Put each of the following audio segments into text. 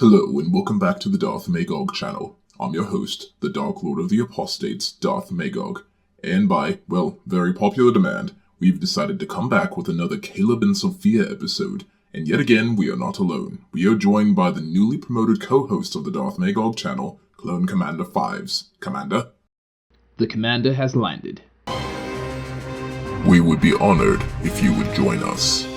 Hello and welcome back to the Darth Magog channel. I'm your host, the Dark Lord of the Apostates, Darth Magog. And by, well, very popular demand, we've decided to come back with another Caleb and Sophia episode. And yet again, we are not alone. We are joined by the newly promoted co-host of the Darth Magog channel, Clone Commander Fives. Commander? The commander has landed. We would be honored if you would join us.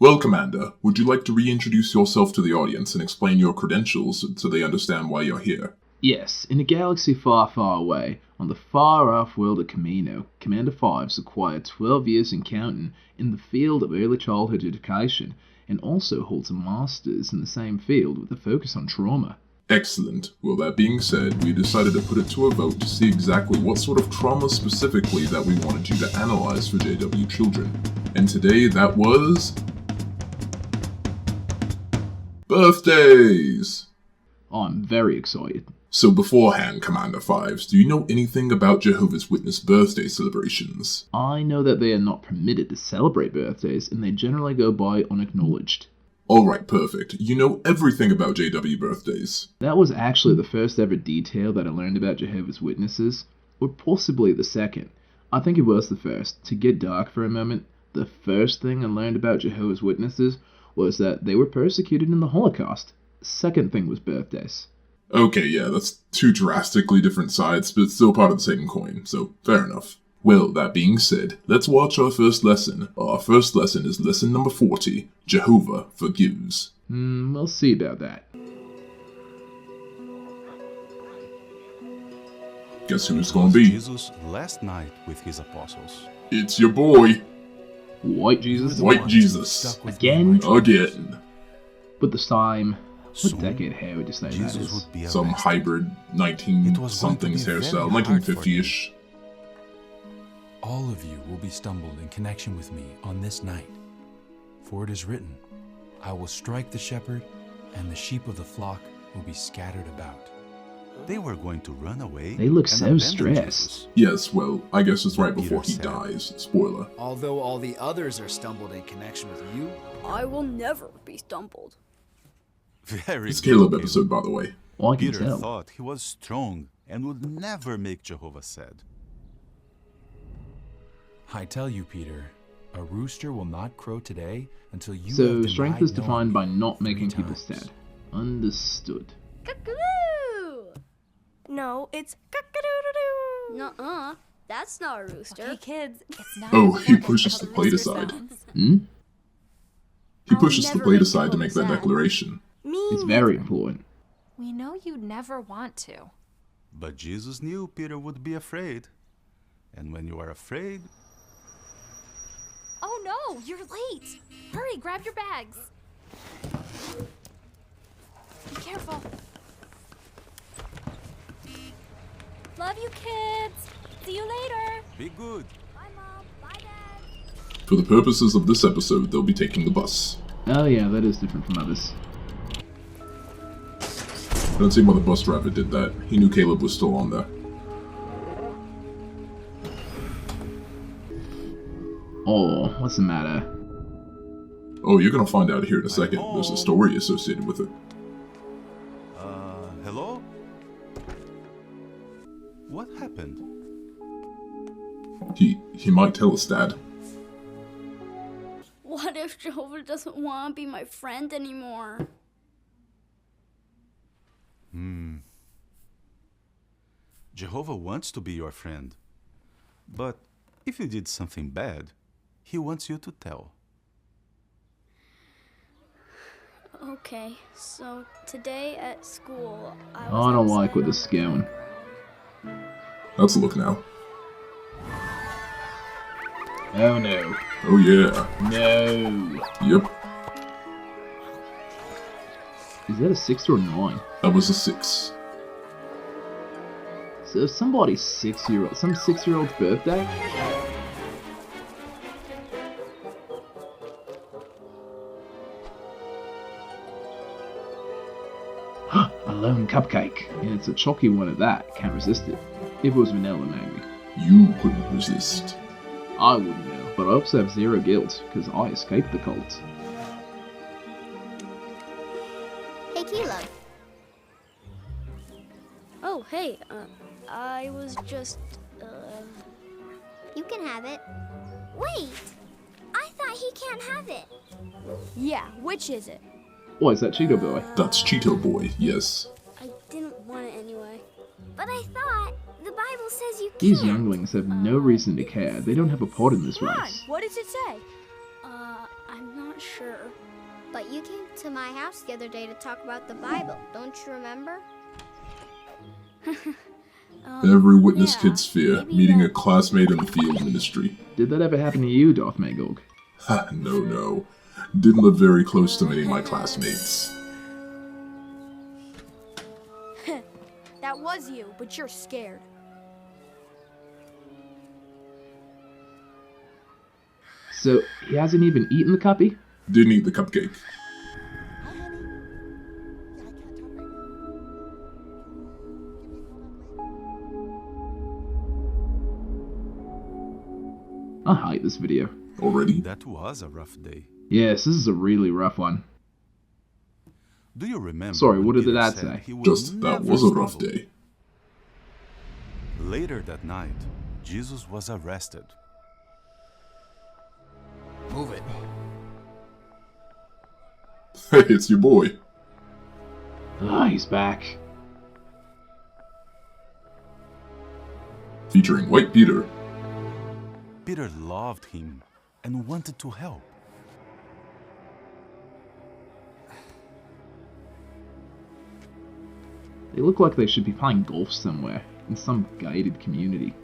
Well, Commander, would you like to reintroduce yourself to the audience and explain your credentials so they understand why you're here? Yes, in a galaxy far, far away, on the far-off world of Camino, Commander Fives acquired 12 years and counting in the field of early childhood education, and also holds a master's in the same field with a focus on trauma. Excellent. Well, that being said, we decided to put it to a vote to see exactly what sort of trauma specifically that we wanted you to analyze for JW Children. And today that was... birthdays! I'm very excited. So beforehand, Commander Fives, do you know anything about Jehovah's Witness birthday celebrations? I know that they are not permitted to celebrate birthdays, and they generally go by unacknowledged. Alright, perfect. You know everything about JW birthdays. That was actually the first ever detail that I learned about Jehovah's Witnesses, or possibly the second. I think it was the first. To get dark for a moment, the first thing I learned about Jehovah's Witnesses was that they were persecuted in the Holocaust. Second thing was birthdays. Okay, yeah, that's two drastically different sides, but still part of the same coin, so fair enough. Well, that being said, let's watch our first lesson. Our first lesson is lesson number 40, Jehovah Forgives. We'll see about that. Guess who it's gonna be? Jesus last night with his apostles. It's your boy, White Jesus? White Jesus. Again? Again. But this time, what Soon, decade hair would you say that Jesus is? would be Some arrested. hybrid It was going to 19-somethings be very hairstyle, hard for 1950-ish. All of you will be stumbled in connection with me on this night. For it is written, I will strike the shepherd, and the sheep of the flock will be scattered about. They were going to run away. They look and so abandon stressed. Jesus. Yes, well, I guess it's right Peter before he said. dies. Spoiler. Although all the others are stumbled in connection with you, I will never be stumbled. Very It's good, Caleb episode, by the way. Well, I can Peter tell. thought he was strong and would never make Jehovah sad. I tell you, Peter, a rooster will not crow today until you So, have strength denied is defined by knowing me not 3 making people times. sad. Understood. Cuckoo! No, it's cock-a-doodle-doo. Nuh-uh. That's not a rooster. Okay, kids, it's not. Oh, he important pushes how the plate rooster aside. sounds. Hmm? He I'll pushes the never plate make aside to Jehovah make that sad. declaration. Me It's neither. very important. We know you'd never want to. But Jesus knew Peter would be afraid. And when you are afraid, Oh no, you're late. Hurry, grab your bags. Be careful. Love you, kids. See you later. be good. Bye, Mom. Bye, Dad. For the purposes of this episode, they'll be taking the bus. Oh yeah, that is different from others. I don't see why the bus driver did that. He knew Caleb was still on there. Oh, what's the matter? Oh, you're gonna find out here in a second. There's a story associated with it. Hello? What happened? He might tell us, Dad. What if Jehovah doesn't want to be my friend anymore? Jehovah wants to be your friend. But if you did something bad, he wants you to tell. Okay, so today at school, I I don't like outside where on this is the going. playground. Let's look now. Oh no. Oh yeah. No. Yep, Is that a 6 or a 9? that was a 6. So somebody's 6-year-old, some 6-year-old's birthday? A lone cupcake. And it's a chalky one at that. Can't resist it. If it was vanilla, maybe. You couldn't resist. I wouldn't know, but I also have zero guilt, because I escaped the cult. Caleb. Oh, hey, I was just, You can have it. Wait! I thought he can't have it. Yeah, which is it? Oh, is that Cheeto Boy? That's Cheeto Boy, yes. I didn't want it anyway. But I thought the Bible says you can't. These younglings have no reason to care. They don't have a part in this Come on, race. what does it say? I'm not sure. But you came to my house the other day to talk about the Bible. Don't you remember? Every witness yeah, kid's fear, maybe meeting that- a classmate in the field ministry. Did that ever happen to you, Darth Magog? Ha, no. Didn't live very close to many of my classmates. That was you, but you're scared. So, he hasn't even eaten the cuppy? Didn't eat the cupcake. Hi, honey. Yeah, I can't talk right now. I hate this video. Already? That was a rough day. Yes, this is a really rough one. Do you remember? Sorry, when what did Peter that said say? he would Just, that never was a rough stumble? day. Later that night, Jesus was arrested. Move it. Hey, it's your boy. Ah, he's back. Featuring White Peter. Peter loved him and wanted to help. They look like they should be playing golf somewhere, in some gated community.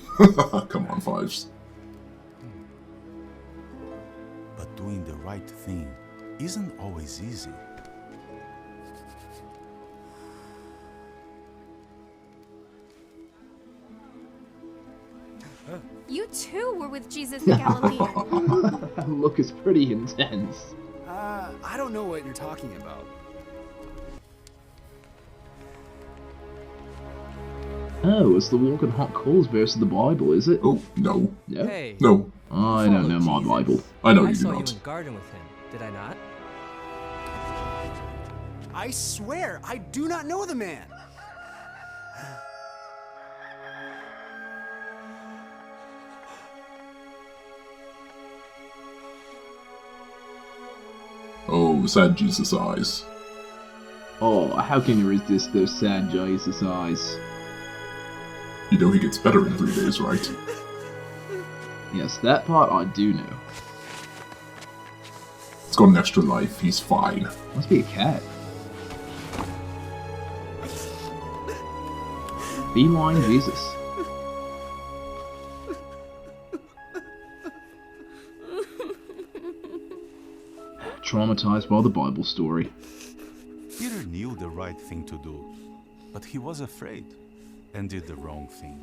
Come on, Fives. But doing the right thing isn't always easy. You too were with Jesus in Galilee. That look is pretty intense. I don't know what you're talking about. Oh, it's the walk on hot coals versus the Bible, is it? Oh, no. No? Hey, No, I don't know my follow Bible. I know I you do saw you not. in the garden with him, did I not? I swear, I do not know the man. Oh, sad Jesus eyes. Oh, how can you resist those sad Jesus eyes? You know he gets better in 3 days, right? Yes, that part I do know. He's got an extra life, he's fine. Must be a cat. Feline Jesus. Traumatized by the Bible story. Peter knew the right thing to do, but he was afraid and did the wrong thing.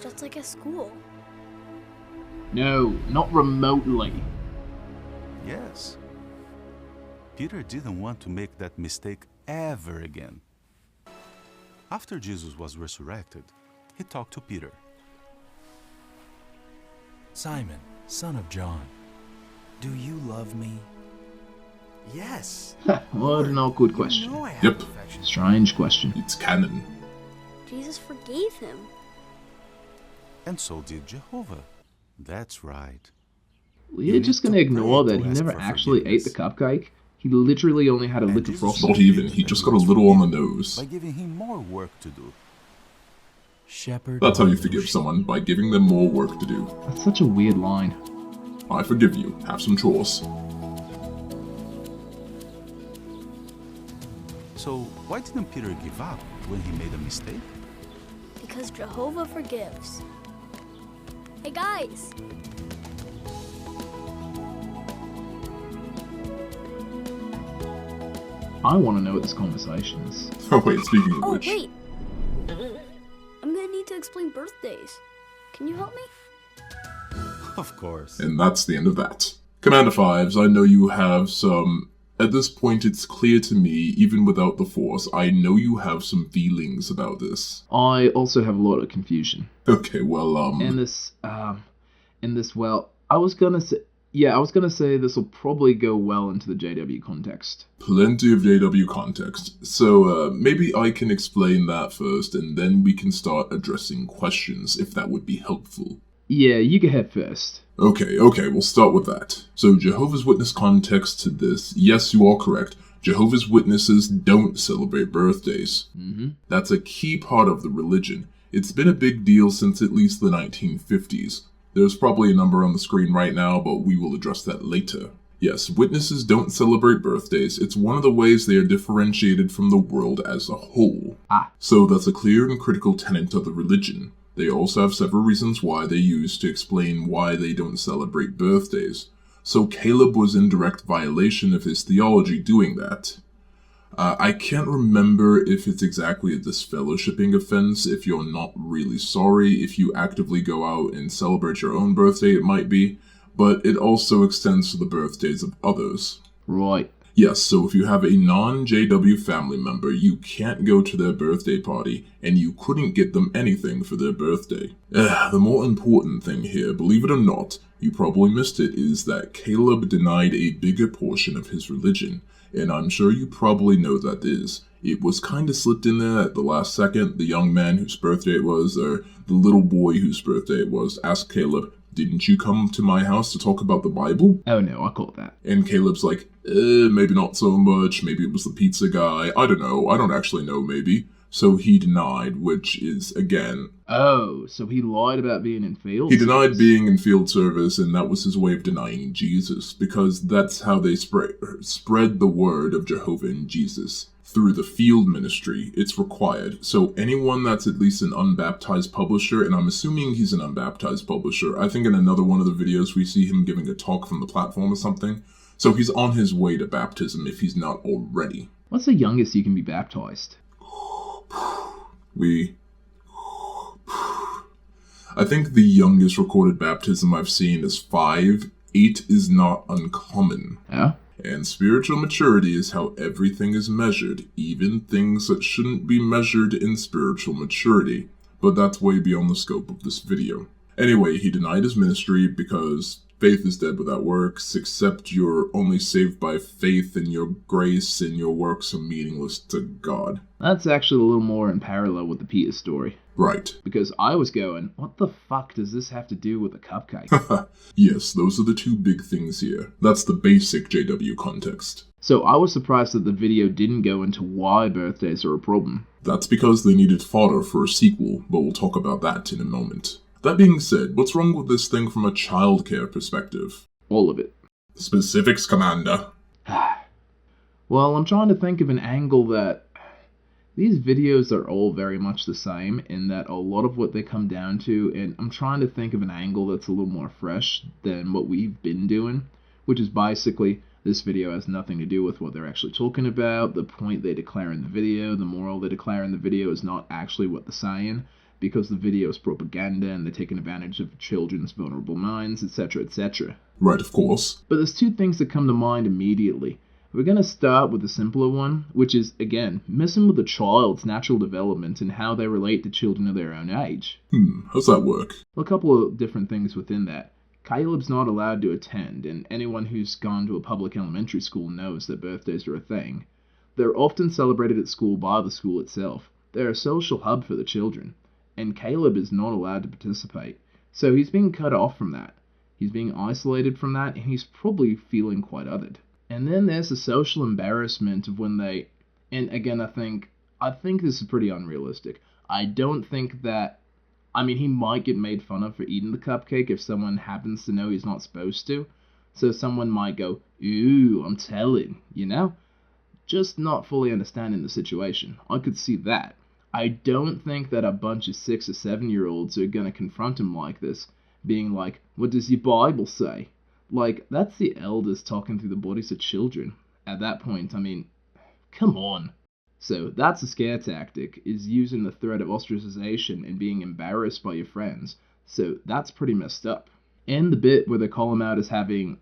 Just like at school. No, not remotely. Yes. Peter didn't want to make that mistake ever again. After Jesus was resurrected, he talked to Peter. Simon, son of John, do you love me? Yes. What an awkward You question. know I have Yep. affection. Strange question. It's canon. Jesus forgave him. And so did Jehovah. That's right. We're need just gonna to ignore pray that to he ask never for actually ate the forgiveness. cupcake. He literally only had a And little Jesus frosting. Not even, he just got a little on the nose. By giving him more work to do. Shepherd. That's how you of forgive sheep. someone, by giving them more work to do. That's such a weird line. I forgive you, have some chores. So why didn't Peter give up when he made a mistake? Because Jehovah forgives. Hey guys! I want to know what this conversation is. Oh wait, speaking of Oh, which, wait! I'm gonna need to explain birthdays. Can you help me? Of course. and that's the end of that. Commander Fives, I know you have some... At this point, it's clear to me, even without the Force, I know you have some feelings about this. I also have a lot of confusion. Okay, well, And this, in this, well, I was gonna say this will probably go well into the JW context. Plenty of JW context. So maybe I can explain that first, and then we can start addressing questions, if that would be helpful. Yeah, you go ahead first. Okay, we'll start with that. So Jehovah's Witness context to this, yes, you are correct. Jehovah's Witnesses don't celebrate birthdays. That's a key part of the religion. It's been a big deal since at least the 1950s. There's probably a number on the screen right now, but we will address that later. Yes, witnesses don't celebrate birthdays. It's one of the ways they are differentiated from the world as a whole. So that's a clear and critical tenet of the religion. They also have several reasons why they use to explain why they don't celebrate birthdays. So Caleb was in direct violation of his theology doing that. I can't remember if it's exactly a disfellowshipping offense, if you're not really sorry, if you actively go out and celebrate your own birthday it might be, but it also extends to the birthdays of others. Right. Yes, so if you have a non-JW family member, you can't go to their birthday party, and you couldn't get them anything for their birthday. The more important thing here, believe it or not, you probably missed it, is that Caleb denied a bigger portion of his religion, and I'm sure you probably know that is. It was kinda slipped in there at the last second. The young man whose birthday it was, or the little boy whose birthday it was, asked Caleb, "Didn't you come to my house to talk about the Bible?" Oh no, I caught that. And Caleb's like, maybe not so much, maybe it was the pizza guy, I don't know, I don't actually know, maybe. So he denied, which is, again... Oh, so he lied about being in field He denied being in field service, and that was his way of denying Jesus, because that's how they spread the word of Jehovah and Jesus. Through the field ministry, it's required. So anyone that's at least an unbaptized publisher, and I'm assuming he's an unbaptized publisher, I think in another one of the videos we see him giving a talk from the platform or something, so he's on his way to baptism if he's not already. What's the youngest you can be baptized? I think the youngest recorded baptism I've seen is 5. 8 is not uncommon. Yeah? And spiritual maturity is how everything is measured, even things that shouldn't be measured in spiritual maturity. But that's way beyond the scope of this video. Anyway, he denied his ministry because faith is dead without works, except you're only saved by faith, and your grace and your works are meaningless to God. That's actually a little more in parallel with the Peter story. Right. Because I was going, what the fuck does this have to do with a cupcake? Yes, those are the two big things here. That's the basic JW context. So I was surprised that the video didn't go into why birthdays are a problem. That's because they needed fodder for a sequel, but we'll talk about that in a moment. That being said, what's wrong with this thing from a childcare perspective? All of it. Specifics, Commander. Well, I'm trying to think of an angle that... These videos are all very much the same in that a lot of what they come down to, and I'm trying to think of an angle that's a little more fresh than what we've been doing, which is basically, this video has nothing to do with what they're actually talking about, the point they declare in the video, the moral they declare in the video is not actually what they're saying, because the video is propaganda and they're taking advantage of children's vulnerable minds, etc., etc. Right, of course. But there's two things that come to mind immediately. We're going to start with the simpler one, which is, again, messing with a child's natural development and how they relate to children of their own age. How's that work? Well, a couple of different things within that. Caleb's not allowed to attend, and anyone who's gone to a public elementary school knows that birthdays are a thing. They're often celebrated at school by the school itself. They're a social hub for the children, and Caleb is not allowed to participate. So he's being cut off from that. He's being isolated from that, and he's probably feeling quite othered. And then there's the social embarrassment of when they, and again, I think this is pretty unrealistic. I don't think that, he might get made fun of for eating the cupcake if someone happens to know he's not supposed to. So someone might go, ooh, I'm telling, Just not fully understanding the situation. I could see that. I don't think that a bunch of 6 or 7-year-olds are going to confront him like this, being like, what does your Bible say? Like, that's the elders talking through the bodies of children. At that point, come on. So, that's a scare tactic, is using the threat of ostracization and being embarrassed by your friends. So, that's pretty messed up. And the bit where they call him out as having,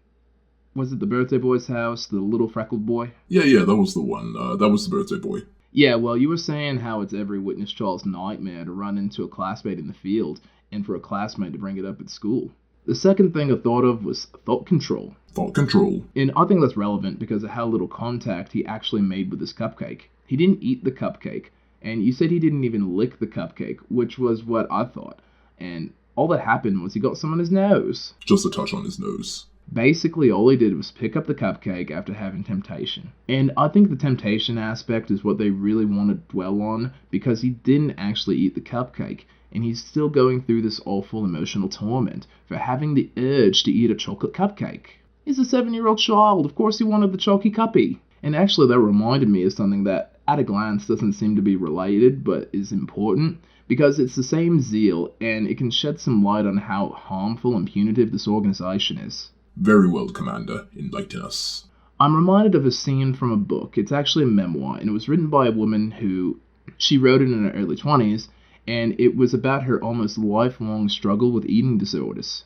was it the birthday boy's house, the little freckled boy? Yeah, that was the one. That was the birthday boy. Yeah, well, you were saying how it's every witness child's nightmare to run into a classmate in the field, and for a classmate to bring it up at school. The second thing I thought of was thought control. Thought control. And I think that's relevant because of how little contact he actually made with his cupcake. He didn't eat the cupcake, and you said he didn't even lick the cupcake, which was what I thought. And all that happened was he got some on his nose. Just a touch on his nose. Basically, all he did was pick up the cupcake after having temptation. And I think the temptation aspect is what they really want to dwell on, because he didn't actually eat the cupcake, and he's still going through this awful emotional torment for having the urge to eat a chocolate cupcake. He's a 7-year-old child, of course he wanted the chalky cuppy. And actually that reminded me of something that at a glance doesn't seem to be related, but is important, because it's the same zeal, and it can shed some light on how harmful and punitive this organization is. Very well, Commander. Enlighten us. I'm reminded of a scene from a book. It's actually a memoir, and it was written by a woman who, she wrote it in her early 20s, and it was about her almost lifelong struggle with eating disorders.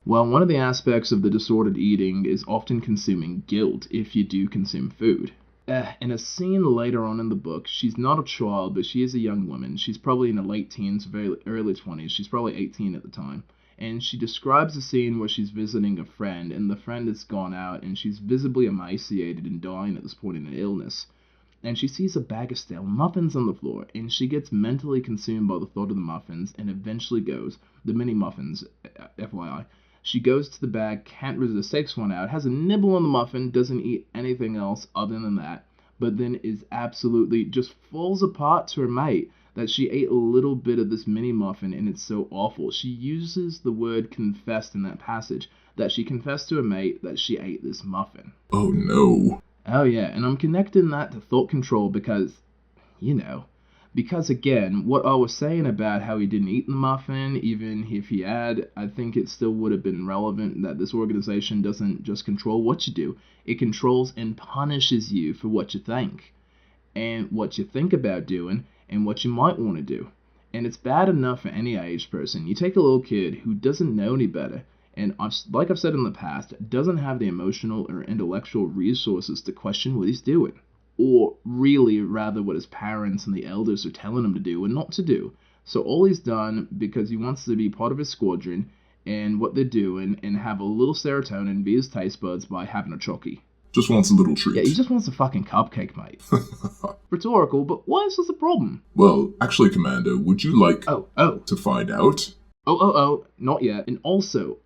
Well, one of the aspects of the disordered eating is often consuming guilt if you do consume food. In a scene later on in the book, she's not a child, but she is a young woman. She's probably in her late teens, very early 20s. She's probably 18 at the time. And she describes a scene where she's visiting a friend, and the friend has gone out, and she's visibly emaciated and dying at this point in an illness. And she sees a bag of stale muffins on the floor, and she gets mentally consumed by the thought of the muffins, and eventually goes, the mini muffins, FYI. She goes to the bag, can't resist, takes one out, has a nibble on the muffin, doesn't eat anything else other than that, but then is absolutely just falls apart to her mate that she ate a little bit of this mini muffin, and it's so awful. She uses the word confessed in that passage, that she confessed to her mate that she ate this muffin. Oh no. Oh yeah, and I'm connecting that to thought control because, because again, what I was saying about how he didn't eat the muffin, even if he had, I think it still would have been relevant that this organization doesn't just control what you do, it controls and punishes you for what you think, and what you think about doing, and what you might want to do. And it's bad enough for any age person. You take a little kid who doesn't know any better, and like I've said in the past, doesn't have the emotional or intellectual resources to question what he's doing. Or really, rather, what his parents and the elders are telling him to do and not to do. So all he's done, because he wants to be part of his squadron, and what they're doing, and have a little serotonin via his taste buds by having a chalky. Just wants a little treat. Yeah, he just wants a fucking cupcake, mate. Rhetorical, but why is this a problem? Well, actually, Commander, would you like to find out? Not yet. And also,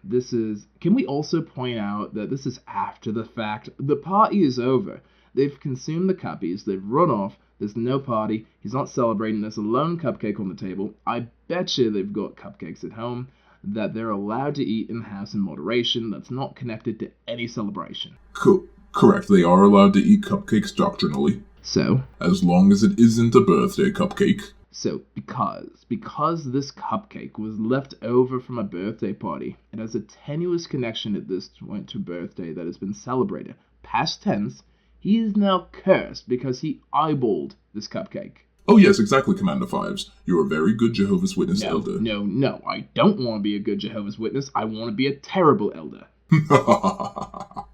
this is... Can we also point out that this is after the fact? The party is over. They've consumed the cuppies, they've run off, there's no party, he's not celebrating, there's a lone cupcake on the table. I bet you they've got cupcakes at home that they're allowed to eat in the house in moderation that's not connected to any celebration. Correct, they are allowed to eat cupcakes doctrinally. So? As long as it isn't a birthday cupcake. So, because this cupcake was left over from a birthday party, it has a tenuous connection at this point to a birthday that has been celebrated. Past tense, he is now cursed because he eyeballed this cupcake. Oh yes, exactly, Commander Fives. You're a very good Jehovah's Witness elder. No, I don't want to be a good Jehovah's Witness. I want to be a terrible elder. I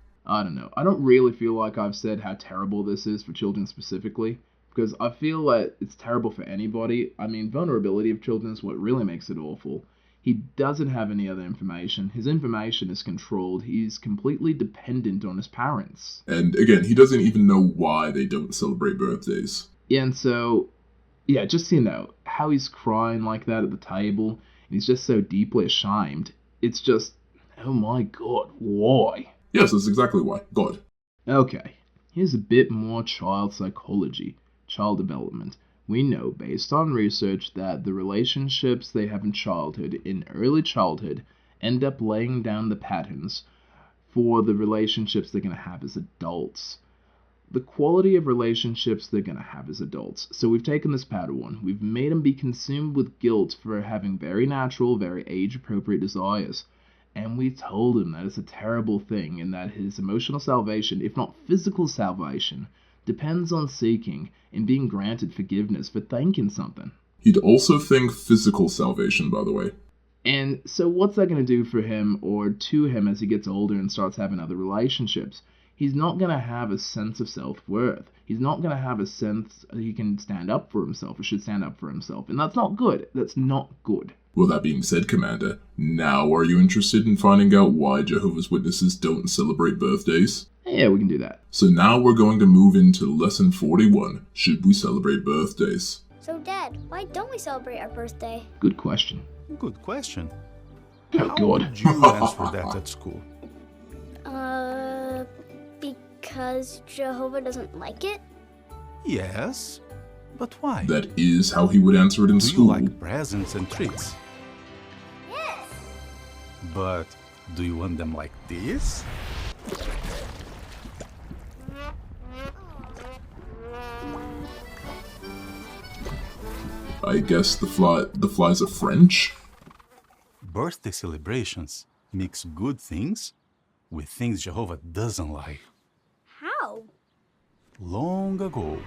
don't know. I don't really feel like I've said how terrible this is for children specifically, because I feel like it's terrible for anybody. I mean, vulnerability of children is what really makes it awful. He doesn't have any other information. His information is controlled. He's completely dependent on his parents. And again, he doesn't even know why they don't celebrate birthdays. Yeah, and so, yeah, just so you know, how he's crying like that at the table, and he's just so deeply ashamed. It's just, oh my god, why? Yes, that's exactly why. God. Okay, here's a bit more child psychology, child development. We know, based on research, that the relationships they have in childhood, in early childhood, end up laying down the patterns for the relationships they're going to have as adults. The quality of relationships they're going to have as adults. So we've taken this Padawan, we've made him be consumed with guilt for having very natural, very age-appropriate desires. And we told him that it's a terrible thing and that his emotional salvation, if not physical salvation, depends on seeking and being granted forgiveness for thinking something. He'd also think physical salvation, by the way. And so what's that going to do for him or to him as he gets older and starts having other relationships? He's not going to have a sense of self-worth. he's not going to have a sense that he can stand up for himself or should stand up for himself. And that's not good. That's not good. Well, that being said, Commander, now are you interested in finding out why Jehovah's Witnesses don't celebrate birthdays? Yeah, we can do that. So now we're going to move into Lesson 41, Should We Celebrate Birthdays? So, Dad, why don't we celebrate our birthday? Good question. Good question. Oh, How God. would you answer that at school? Because Jehovah doesn't like it? Yes, but why? That is how he would answer it in Do you school. like presents and treats? Yes! But do you want them like this? I guess the flies are French? Birthday celebrations mix good things with things Jehovah doesn't like. How? Long ago,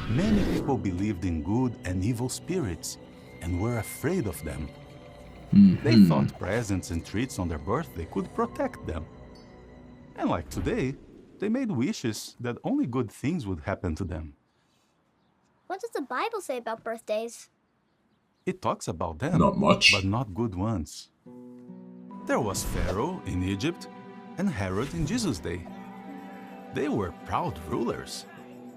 many people believed in good and evil spirits and were afraid of them. They thought presents and treats on their birthday could protect them. And like today, they made wishes that only good things would happen to them. What does the Bible say about birthdays? It talks about them, Not much. but not good ones. There was Pharaoh in Egypt and Herod in Jesus' day. They were proud rulers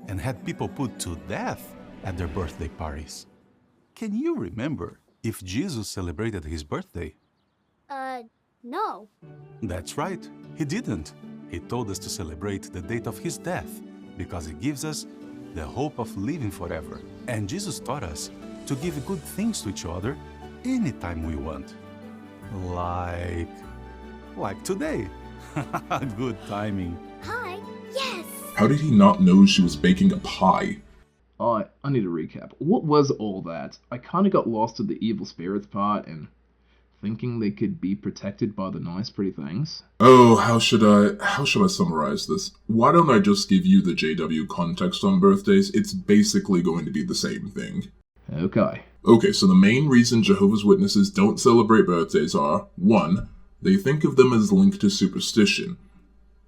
and had people put to death at their birthday parties. Can you remember if Jesus celebrated his birthday? No. That's right, he didn't. He told us to celebrate the date of his death because it gives us the hope of living forever. And Jesus taught us to give good things to each other anytime we want. Like today. Good timing. Hi. Yes! How did he not know she was baking a pie? I need to recap. What was all that? I kind of got lost at the evil spirits part and thinking they could be protected by the nice pretty things. Oh, how should I summarize this? Why don't I just give you the JW context on birthdays? It's basically going to be the same thing. Okay. Okay, so the main reason Jehovah's Witnesses don't celebrate birthdays are, 1, they think of them as linked to superstition.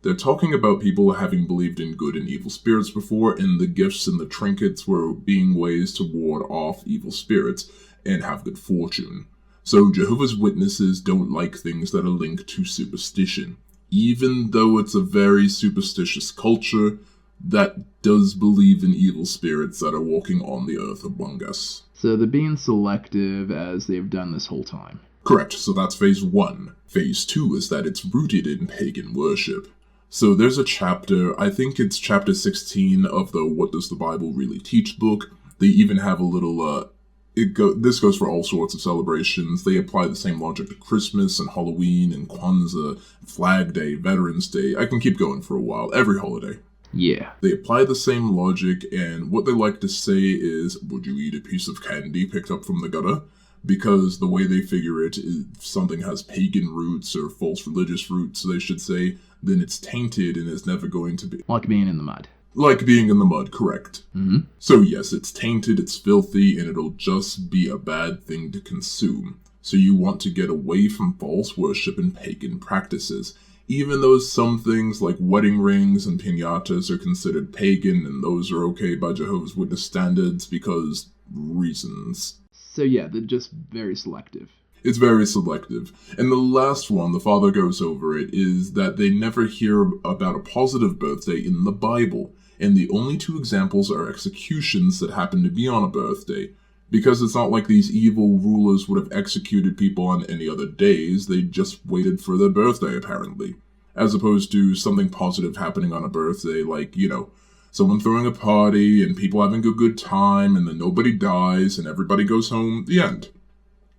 They're talking about people having believed in good and evil spirits before, and the gifts and the trinkets were being ways to ward off evil spirits and have good fortune. So Jehovah's Witnesses don't like things that are linked to superstition. Even though it's a very superstitious culture that does believe in evil spirits that are walking on the earth among us. So they're being selective as they've done this whole time. Correct, so that's phase 1. Phase 2 is that it's rooted in pagan worship. So there's a chapter, I think it's chapter 16 of the What Does the Bible Really Teach book. They even have a little, this goes for all sorts of celebrations. They apply the same logic to Christmas and Halloween and Kwanzaa, Flag Day, Veterans Day. I can keep going for a while, every holiday. Yeah. They apply the same logic, and what they like to say is, would you eat a piece of candy picked up from the gutter? Because the way they figure it is, if something has pagan roots or false religious roots, they should say, then it's tainted and is never going to be. Like being in the mud. Like being in the mud, correct. Mm-hmm. So yes, it's tainted, it's filthy, and it'll just be a bad thing to consume. So you want to get away from false worship and pagan practices. Even though some things like wedding rings and piñatas are considered pagan, and those are okay by Jehovah's Witness standards because reasons. So yeah, they're just very selective. It's very selective. And the last one, the father goes over it, is that they never hear about a positive birthday in the Bible. And the only 2 examples are executions that happen to be on a birthday. Because it's not like these evil rulers would have executed people on any other days, they just waited for their birthday, apparently. As opposed to something positive happening on a birthday, like, someone throwing a party and people having a good time and then nobody dies and everybody goes home, the end.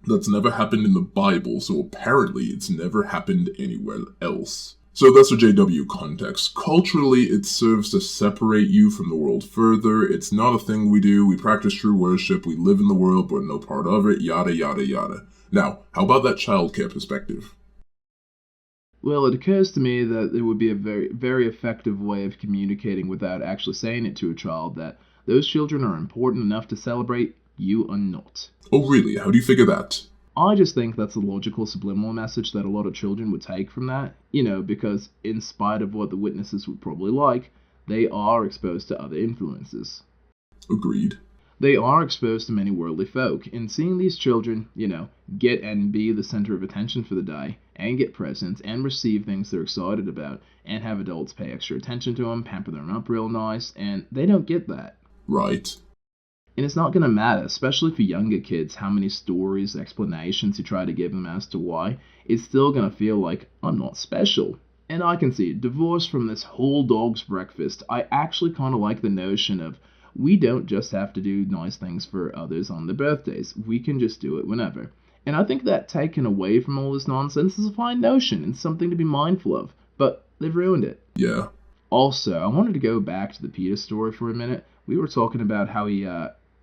That's never happened in the Bible, so apparently it's never happened anywhere else. So that's a JW context. Culturally, it serves to separate you from the world further. It's not a thing we do. We practice true worship. We live in the world, but no part of it. Yada, yada, yada. Now, how about that childcare perspective? Well, it occurs to me that it would be a very, very effective way of communicating without actually saying it to a child that those children are important enough to celebrate, you are not. Oh, really? How do you figure that? I just think that's a logical subliminal message that a lot of children would take from that, because in spite of what the witnesses would probably like, they are exposed to other influences. Agreed. They are exposed to many worldly folk, and seeing these children, get and be the center of attention for the day, and get presents, and receive things they're excited about, and have adults pay extra attention to them, pamper them up real nice, and they don't get that. Right. And it's not going to matter, especially for younger kids, how many stories, explanations you try to give them as to why. It's still going to feel like, I'm not special. And I can see, divorced from this whole dog's breakfast, I actually kind of like the notion of, we don't just have to do nice things for others on their birthdays. We can just do it whenever. And I think that taken away from all this nonsense is a fine notion and something to be mindful of. But they've ruined it. Yeah. Also, I wanted to go back to the Peter story for a minute. We were talking about how he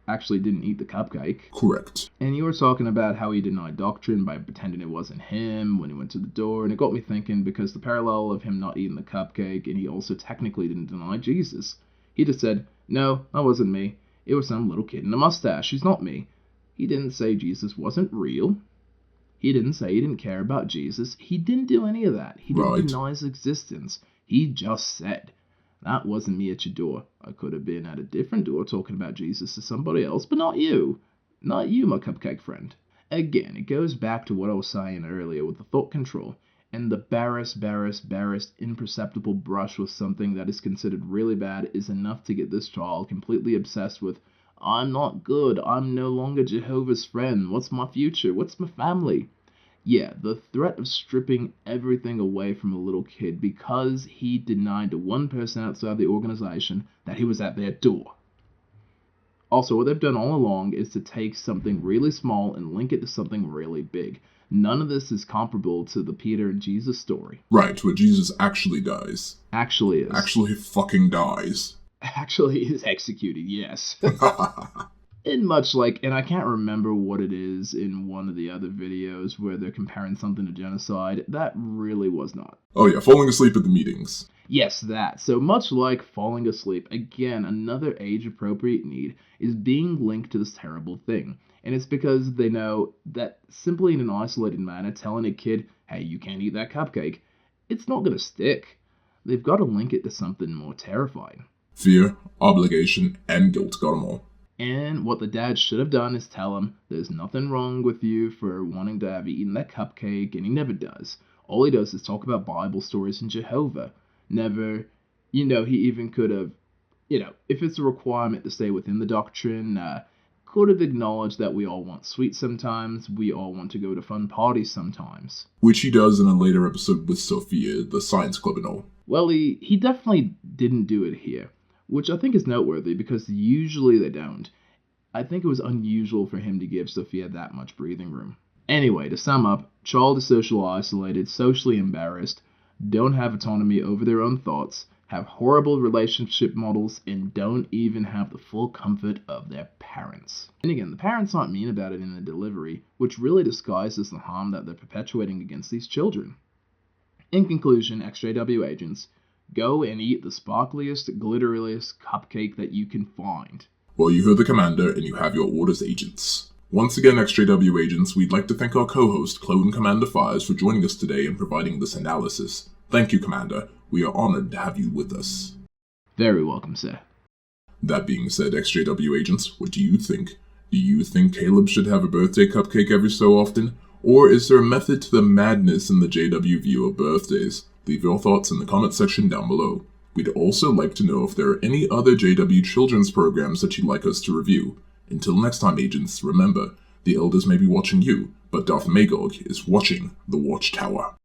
actually didn't eat the cupcake. Correct. And you were talking about how he denied doctrine by pretending it wasn't him when he went to the door. And it got me thinking, because the parallel of him not eating the cupcake, and he also technically didn't deny Jesus. He just said, no, that wasn't me. It was some little kid in a mustache. He's not me. He didn't say Jesus wasn't real. He didn't say he didn't care about Jesus. He didn't do any of that. He didn't deny his existence. He just said, that wasn't me at your door. I could have been at a different door talking about Jesus to somebody else, but not you. Not you, my cupcake friend. Again, it goes back to what I was saying earlier with the thought control. And the barest imperceptible brush with something that is considered really bad is enough to get this child completely obsessed with, I'm not good, I'm no longer Jehovah's friend, what's my future, what's my family? Yeah, the threat of stripping everything away from a little kid because he denied to one person outside the organization that he was at their door. Also, what they've done all along is to take something really small and link it to something really big. None of this is comparable to the Peter and Jesus story. Right, where Jesus actually dies. Actually is. Actually fucking dies. Actually is executed, yes. And much like, and I can't remember what it is in one of the other videos where they're comparing something to genocide, that really was not. Oh yeah, falling asleep at the meetings. Yes, that. So much like falling asleep, again, another age-appropriate need is being linked to this terrible thing. And it's because they know that simply in an isolated manner, telling a kid, hey, you can't eat that cupcake, it's not going to stick. They've got to link it to something more terrifying. Fear, obligation, and guilt got them all. And what the dad should have done is tell him, there's nothing wrong with you for wanting to have eaten that cupcake, and he never does. All he does is talk about Bible stories and Jehovah. Never, he even could have, if it's a requirement to stay within the doctrine, could have acknowledged that we all want sweets sometimes, we all want to go to fun parties sometimes. Which he does in a later episode with Sophia, the science club and all. Well, he definitely didn't do it here, which I think is noteworthy because usually they don't. I think it was unusual for him to give Sophia that much breathing room. Anyway, to sum up, child is socially isolated, socially embarrassed, don't have autonomy over their own thoughts, have horrible relationship models, and don't even have the full comfort of their parents. And again, the parents aren't mean about it in the delivery, which really disguises the harm that they're perpetuating against these children. In conclusion, XJW agents, go and eat the sparkliest, glitteriest cupcake that you can find. Well, you heard the commander, and you have your orders, agents. Once again, XJW agents, we'd like to thank our co-host, Clone Commander Fires, for joining us today and providing this analysis. Thank you, Commander. We are honored to have you with us. Very welcome, sir. That being said, XJW agents, what do you think? Do you think Caleb should have a birthday cupcake every so often? Or is there a method to the madness in the JW view of birthdays? Leave your thoughts in the comment section down below. We'd also like to know if there are any other JW children's programs that you'd like us to review. Until next time, agents, remember, the elders may be watching you, but Darth Magog is watching the Watchtower.